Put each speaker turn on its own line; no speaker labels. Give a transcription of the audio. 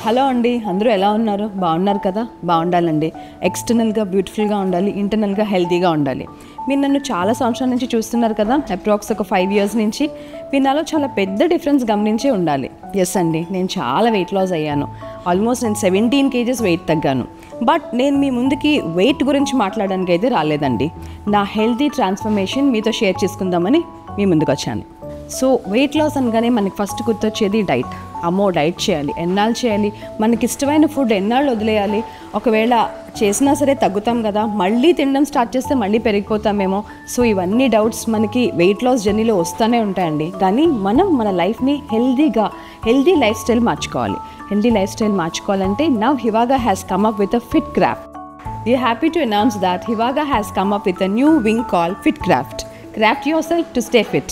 Hello అండి, అందరూ ఎలా ఉన్నారు? బాగున్నారు కదా? బాగుండాలండి. ఎక్స్టర్నల్గా బ్యూటిఫుల్గా ఉండాలి, ఇంటర్నల్గా హెల్తీగా ఉండాలి. మీరు నన్ను చాలా సంవత్సరాల నుంచి చూస్తున్నారు కదా, అప్రాక్స్ ఒక 5 years నుంచి. మీరు నాలో చాలా పెద్ద డిఫరెన్స్ గమనించే ఉండాలి. ఎస్ అండి, నేను చాలా వెయిట్ లాస్ అయ్యాను. ఆల్మోస్ట్ నేను 17 kgs వెయిట్ తగ్గాను. బట్ నేను మీ ముందుకి వెయిట్ గురించి మాట్లాడడానికి అయితే రాలేదండి. నా హెల్తీ ట్రాన్స్ఫర్మేషన్ మీతో షేర్ చేసుకుందామని మీ ముందుకు వచ్చాను. సో వెయిట్ లాస్ అనగానే మనకి ఫస్ట్ గుర్తొచ్చేది డైట్. అమ్మో, డైట్ చేయాలి, ఎన్నాళ్ళు చేయాలి, మనకి ఇష్టమైన ఫుడ్ ఎన్నాళ్ళు వదిలేయాలి, ఒకవేళ చేసినా సరే తగ్గుతాం కదా, మళ్ళీ తినడం స్టార్ట్ చేస్తే మళ్ళీ పెరిగిపోతామేమో. సో ఇవన్నీ డౌట్స్ మనకి వెయిట్ లాస్ జర్నీలో వస్తూనే ఉంటాయండి. కానీ మనం మన లైఫ్ని హెల్దీ లైఫ్ స్టైల్ మార్చుకోవాలి. హెల్దీ లైఫ్ స్టైల్ మార్చుకోవాలంటే నవ్ హివాగా has come up with a fit craft. We are happy to announce that Hivaga has come up with a new wing called Fit Craft. Craft yourself to stay fit.